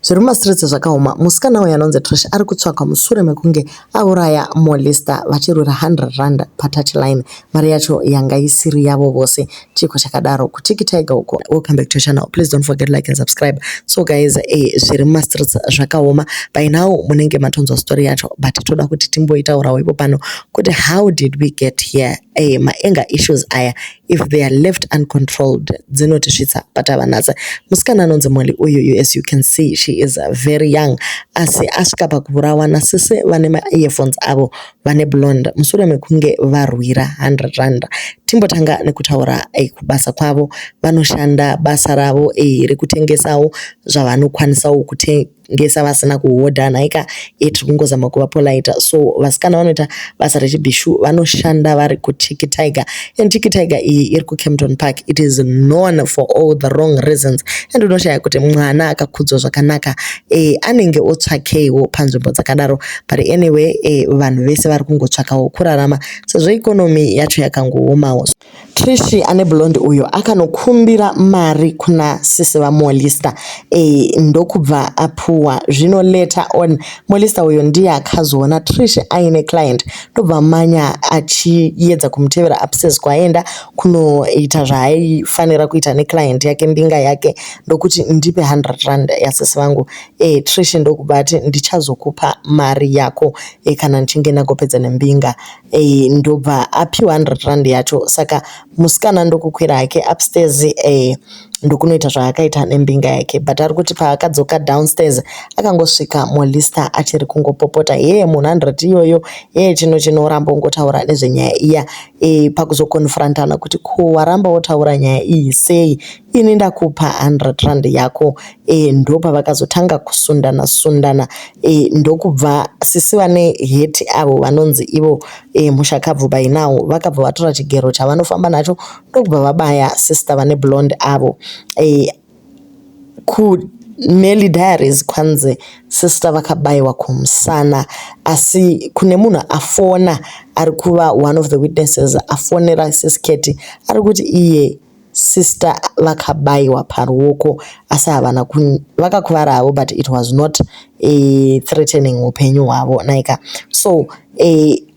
Zviri mumastreets zvakaoma, musikana uyu anonzi Trish ari kutsvakwa mushure mekunge auraya Molista vachirwira 100 rand patouchline, mari yacho yanga isiri yavo vose. Chiko chakadaro kuTiki Tiger uko. Welcome back to the channel. Please don't forget to like and subscribe. So guys, zviri mumastreets zvakaoma. By now munenge matonzwa story yacho, but toda kuti timboitaurawo ipo pano kuti how did we get here? Ma anger issues aya, if they are left uncontrolled, dzinotisvitsa patavanatsa. Musikana anonzi Molly uyu, as you can see, she is very young. Asi asvika pakuburawa nasisi vane ma-earphones avo vane blonde mushure mekunge varwira 100 rand. Timbotanga nekutaura kubasa kwavo, vanoshanda basa ravo rekutengesawo zvavanokwanisawo kutengesa vasina kuhodha naika tiri kungozama kuva polite. So vasikana vanoita basa rechibhishu, vanoshanda vari kuTiki Tiger, and Tiki Tiger iyi iri kuCampton Park. It is known for all the wrong reasons, and unoshaya kuti mwana akakudzwa zvakanaka anenge otsvakeiwo panzvimbo dzakadaro. But anyway, vanhu vese vari kungotsvakawo kurarama sezvo ikonomi yacho yakangoomawo. Trish ane blonde uyo akanokumbira mari kuna sisi vaMolista ndokubva apuwa. Zvino later on Molista uyo ndiye akazoona Trish aine client, ndobva manya achiedza kumutevera upstairs kwaenda kunoita zvaaifanira kuita neclient yake, mbinga yake, ndokuti ndipe 100 rand yasisi vangu. Trish ndokubva ati ndichazokupa mari yako kana ndichinge ndagopedza nembinga. Ndobva apiwa 100 rand yacho. Saka musikana ndokukwira hake upstairs ndokunoita zvaakaita nembinga yake, but ari kuti paakadzoka downstairs akangosvika Molista achiri kungopopota munhu 100 iyoyo chinoramba ungotaura nezvenyaya iya. Pakuzokonfrontana kuti ko waramba wotaura nyaya iyi sei, ini ndakupa 100 rand yako. Ndopa vakazotanga kusundana ndokubva sisi vane heti avo vanonzi ivo mushakabvu by now vakabva vatora chigero chavanofamba nacho ndokubva vabaya sister vane blonde avo. Melly Diaries kwanze sister vakabayiwa kumusana, asi kune munhu afona ari kuva one of the witnesses afonera sisketi ari kuti iye sister vakabayiwa paruoko asi havana vakakuvara havo, but it was not threatening upenyu hwavo naika. So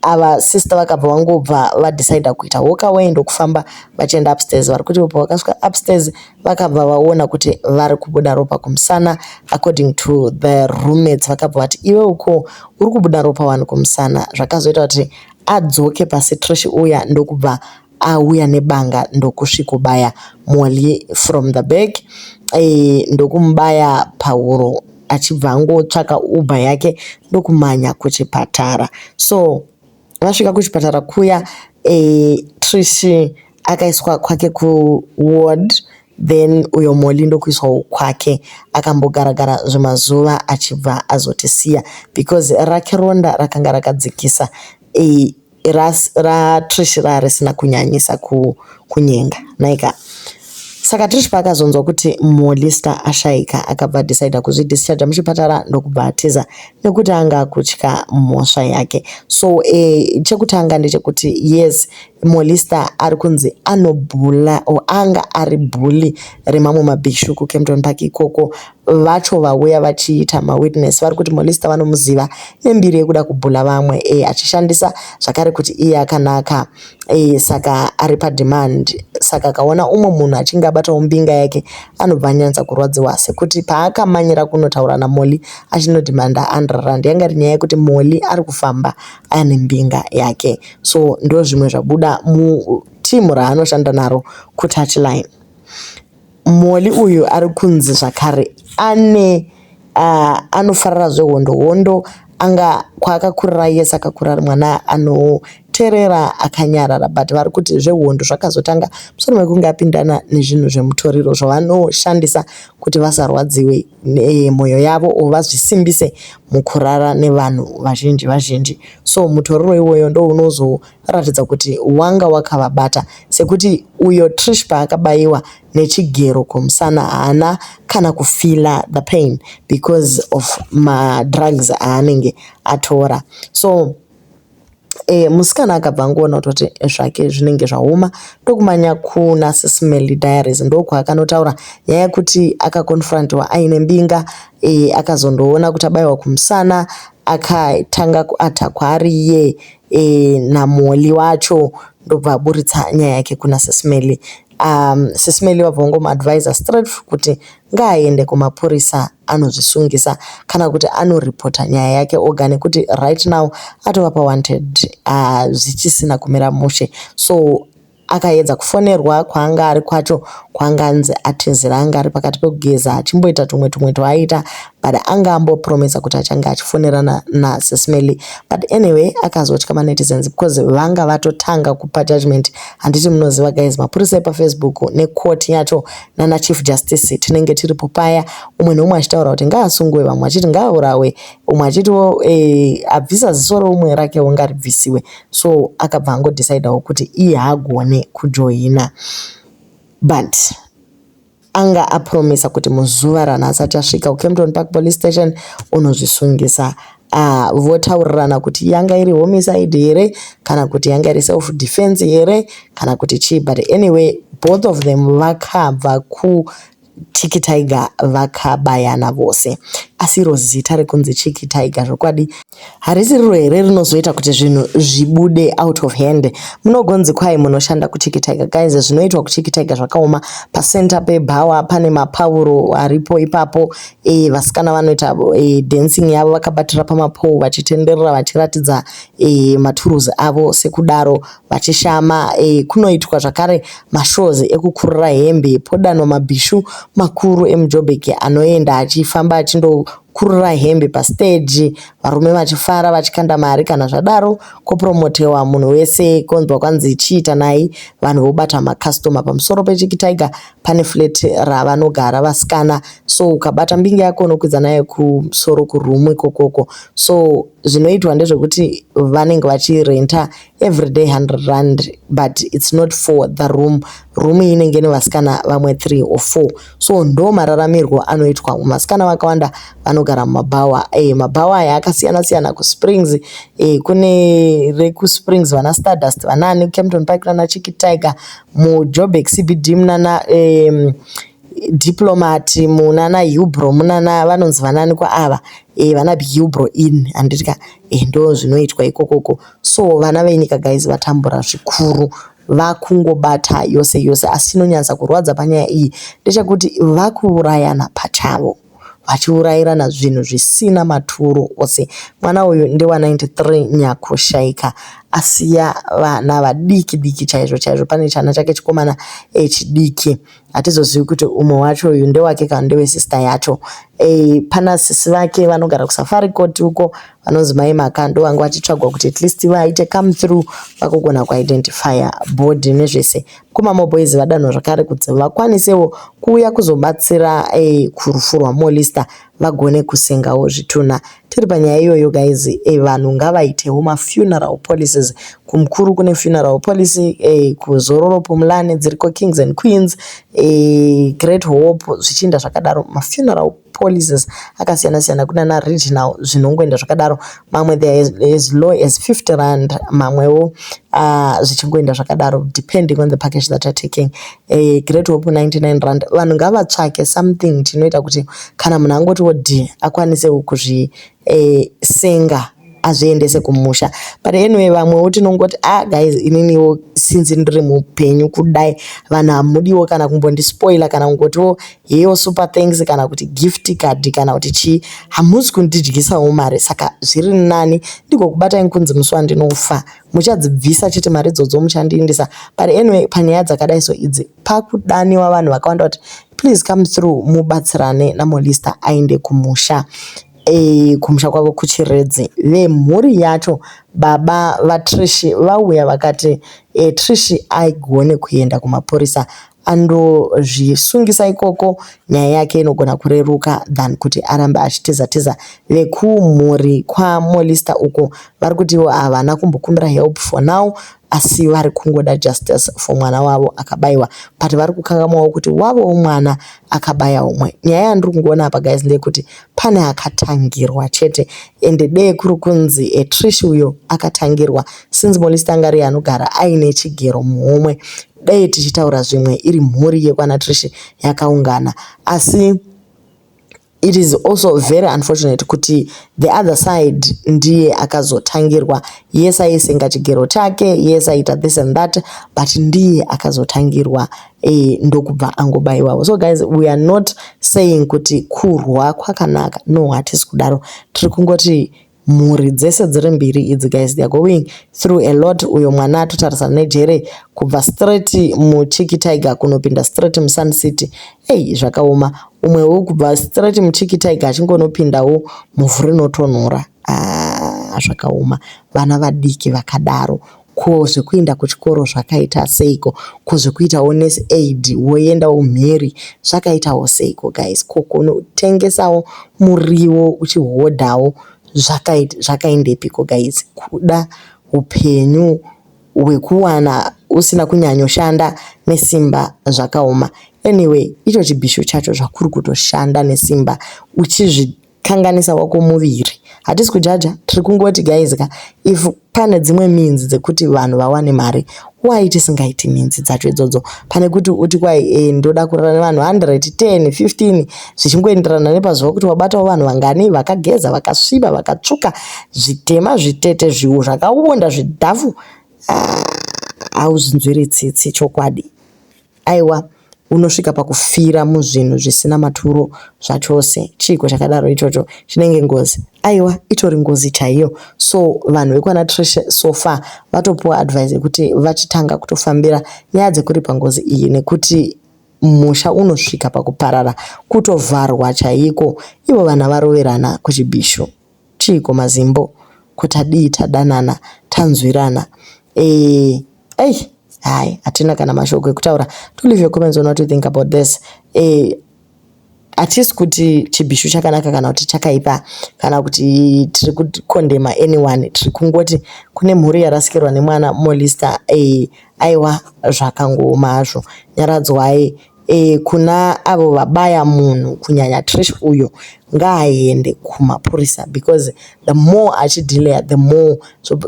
ava sister vakabva vangobva vadecida kuita walk away ndokufamba vachienda upstairs. Vari kuti pavakasvika upstairs vakabva vaona kuti vari kubuda ropa kumusana. According to the roommates vakabva vati iwe uko uri kubuda ropa wani kumusana. Zvakazoita kuti adzoke pasi Trish uya ndokubva auya nebanga ndokusvikobaya Molly from the back, ndokumubaya pahuro achibva angotsvaka Uber yake ndokumanya kuchipatara. So vasvika kuchipatara kuya Trish akaiswa kwake kuward, then uyo Molly ndokuiswawo kwake akambogaragara zvemazuva achibva azotisiya because rake ronda rakanga rakadzikisa. Trish risina kunyanyisa kunyenga naika. Saka Trish paakazonzwa kuti Molista ashayika akabva decida kuzvidischarge muchipatara ndokubva atiza nekuti anga kutya mhosva yake. So chekutanga ndechekuti yes, Molista ari kunzi anobhula anga ari bhuli remamwe mabhishu kuCampton Park ikoko. Vacho vauya vachiita mawitness vari kuti Molista vanomuziva nembiri yekuda kubhula vamwe achishandisa zvakare kuti iye akanaka, saka ari pademand. Saka kaona umwe munhu achinge abatawo mbinga yake anobva anyanza kurwadziwa, sekuti paakamanyira kunotaura naMolly achinodhimanda 100 rand yanga iri nyaya yekuti Molly ari kufamba ane mbinga yake. So ndo zvimwe zvabuda mutimu raanoshanda naro kuTouchline. Molly uyu ari kunzi zvakare anofarira zvehondo anga kwaakakurira iye, saka kurira ari mwana anoterera akanyarara, but vari kuti zvehondo zvakazotanga musoro mekunge apindana nezvinhu zvemutoriro zvavanoshandisa kuti vasarwadziwe mwoyo yavo o vazvisimbise mukurara nevanhu vazhinji. So mutoriro iwoyo ndo unozoratidza kuti wanga wakavabata, sekuti uyo Trish paakabayiwa nechigero kumusana haana kana kufila the pain because of madrugs aanenge atora. So musikana akabva angoona kuti zvake zvinenge zvaoma ndokumanya kuna Sismeli Diaries ndokwakanotaura nyaya yekuti akakonfrontiwa aine mbinga, akazondoona kuti abayiwa kumusana, akatanga kuatakwa ariye namoli wacho, ndobva aburitsa nyaya yake kuna Sismeli. Sismeli wabva ngomuadvisa straight kuti ngaaende kumapurisa anozvisungisa kana kuti anoripota nyaya yake oga, nekuti right now atova pawanted zvichisina kumira mushe. So akaedza kufonerwa kwaanga ari kwacho, kwanganzi atezera anga ari pakati pekugeza achimboita tumwe twaaita, but anga ambopromisa kuti achange achifonerana naSismeli. But anyway akazotya manetizens because vanga vatotanga kupa judgment. Handiti munoziva guys, mapurisa epafacebook necourt yacho nana chief justice tinenge tiripo paya, umwe neumwe achitaura kuti ngaasungwe, vamwe achiti ngaaurawe, umwe achitiwo abvisa ziso roumwe rakewo ngaribvisiwe. So akabva angodecidawo kuti iye haagone kujoina, but anga apromisa kuti muzuva ranhasi achasvika kuKempton Park Police Station unozvisungisa. Votaurirana kuti yanga iri homicide here kana kuti yanga iri self defense here kana kuti chii, but anyway both of them vakabva Chiki Tiger vakabayana vose. Asi iro zita rekunzi Chiki Tiger zvokwadi harisi riro here rinozoita kuti zvinhu zvibude out of hand. Munogonzi kwai munoshanda kuChiki Tiger guys, zvinoitwa kuChiki Tiger zvakaoma. Pacenter pebhawa pane mapauro aripo ipapo, vasikana vanoita dancing yavo vakabatira pamapoo vachitenderera vachiratidza maturuzi avo sekudaro vachishama. Kunoitwa zvakare mashows ekukurira hembe, podanwa mabhishu makuru emuJoburg anoenda achifamba achikurira hembe pastage, varume vachifara vachikanda mari kana zvadaro, kopromotewa munhu wese konzwa kwanzi chiita nai, vanhu vobata makastoma. Pamusoro peChiki Tiger pane flat ravanogara vasikana, so ukabata mbinga yako unokwidza nayo kusoro kurumu ikokoko. So zvinoitwa ndezvekuti vanenge vachirenta everyday 100 rand, but it's not for the room. Room inenge nevasikana vamwe 3 or 4. So ndo mararamirwo anoitwa. Masikana vakawanda vanogara mumabhawa. Mabhawa aya akasiyana siyana kuSprings, kune rekuSprings vana Stardust vanani, Kempton Park nana Chiki Tiger, muJoburg CBD munana Diplomat, munana Hubro munana vanonzi vanani kwa ava, vana Hubro in handitika ndo zvinoitwa ikokoko. So vana venyika guys vatambura zvikuru, vakungobata yose yose. Asi inonyatsa kurwadza panyaya iyi ndechekuti vakuurayana pachavo, vachiurayirana zvinhu zvisina maturo ose. Mwana uyu ndewa 93 Nyakushaika, asiya vana vadiki diki chaizvo chaizvo. Pane chana chake chikomana chidiki, hatizozivi kuti umwe wacho uyu ndewake kana ndewe sister yacho. Pana sisi vake vanogara kuSafari Court uko vanonzi Mai Makando, vanga vachitsvagwa kuti at least vaite come through vakugona kuidentifya board nezvese. Kumama boys vadanho zvakare kuti vakwanisewo kuuya kuzobatsira kurufu rwaMolista vagone kusengawo zvituna. Tiri panyaya iyoyo guys, vanhu ngavaitewo mafuneral policies. Kumukuru kune funeral policy, kuZororo Pumlane dziriko Kings and Queens, Great Hope zvichienda zvakadaro. Mafuneral policies akasiyana siyana, kuna na regional zvinongoenda zvakadaro. Mamwe there as low as 50 rand, mamwewo zvichingoenda zvakadaro depending on the package that you're taking. Great Hope 99 rand. Vanhu ngavatsvake something chinoita kuti kana munhu angoti wodi akwanise kuzvisenga azviendese kumusha. But anyway vamwewo tinongoti guys, ininiwo since ndiri mupenyu kudai vanhu hamudiwo kana kumbondispoila kana kungotiwo heyo super thanks kana kuti gift card kana kuti chii, hamuzi kundidyisawo mari. Saka zviri nani ndigokubatai kunzi musi wandinofa muchadzibvisa chete mari idzodzo muchandiindisa. But anyway panyaya dzakadai so idzi pakudaniwa vanhu vakawanda kuti please come through mubatsirane naMolista aende kumusha. Kumusha kwavo kuChiredzi. Vemhuri yacho baba vaTrishi vauya vakati Trishi aigone kuenda kumapurisa andozvisungisa ikoko, nyaya yake inogona kureruka than kuti arambe achiteza. Vekumhuri kwaMolista uko vari kuti havana kumbokumbira help for now, asi vari kungoda justice for mwana wavo akabayiwa, but vari kukanganwawo kuti wavo mwana akabaya umwe. Nyaya yandiri kungoona apa guys ndeyekuti pane akatangirwa chete, ende dei kuri kunzi Trish uyo akatangirwa since Molista angari anogara aine chigero muhomwe, dei tichitaura zvimwe iri mhuri yekwana Trish yakaungana. Asi it is also very unfortunate kuti the other side ndiye akazotangirwa. Yes, aisenga chigero chake, yes aita this and that, but ndiye akazotangirwa ndokubva angobayiwawo. So guys, we are not saying kuti kurwa kwakanaka, no, hatisi kudaro. Tiri kungoti mhuri dzese dziri mbiri idzi guys, they are going through a lot. Uyo mwana totarisana nejere kubva straight muChiki Tiger kunopinda straight muSun City, zvakaoma. Umwewo kubva straight muChiki Tiger achingonopindawo muvhu rinotonhora, zvakaoma. Vana vadiki vakadaro, ko zvekuenda kuchikoro zvakaita seiko, ko zvekuitawo nurse aid woendawo mheri zvakaitawo seiko guys, ko kunotengesawo muriwo uchihodhawo zvakaindepiko guys. Kuda upenyu hwekuwana usina kunyanyoshanda nesimba zvakaoma. Anyway, icho chibhisho chacho zvakuri kutoshanda nesimba uchizvikanganisa wako muviri. Hatisi kujaja, tiri kungoti guys if pane dzimwe minzi dzekuti vanhu vawane mari, why tisingaiti minzi dzacho idzodzo? Pane kuti uti kwai ndoda kurara nevanhu 100, 10, 15 zvichingoenderana nepazuva kuti wabatawo vanhu vangani vakageza vakasviba vakatsvuka zvitema zvitete zviwo zvakawonda zvidhafu, hauzvinzwiri tsitsi chokwadi. Aiwa, unosvika pakufira muzvinhu zvisina maturo zvachose. Chiko chakadaro ichocho chinenge ngozi. Aiwa, itori ngozi chaiyo. So vanhu vekwana Trish so far vatopuwa advice yekuti vachitanga kutofambira nyaya dzekuripa ngozi iyi, nekuti musha unosvika pakuparara kutovharwa chaiko. Ivo vana varoverana kuchibhisho. Chiko mazimbo kuti adii tadanana tanzwirana. Hai, hatina kana mashoko ekutaura. To leave your comments on what you think about this. Hatisi kuti chibhisho chakanaka kana kuti chakaipa, kana kuti tiri kukondema anyone. Tiri kungoti kune mhuri yarasikirwa nemwana Molista. Aiwa, zvakangooma hazvo. Nyaradzwai kuna avo vabaya munhu kunyanya Trish uyo ngaaende kumapurisa, because the more achidilea the more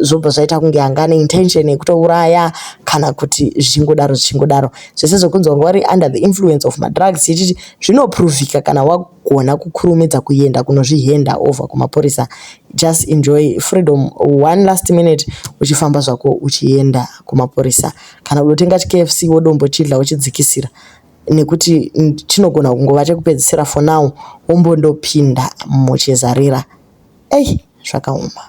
zvobva zvaita kunge angane intention yekutouraya kana kuti zvichingodaro. Zvese zvokunzwa wari under the influence of madrugs ichichi zvinoprovika kana wagona kukurumidza kuenda kunozvihenda over kumapurisa. Just enjoy freedom. One last minute uchifamba zvako uchienda kumapurisa, kana unotenga KFC wodombochidla uchidzikisira, nekuti chinogona kungova chekupedzisira for now wombondopinda muchezarira. Zvakaoma.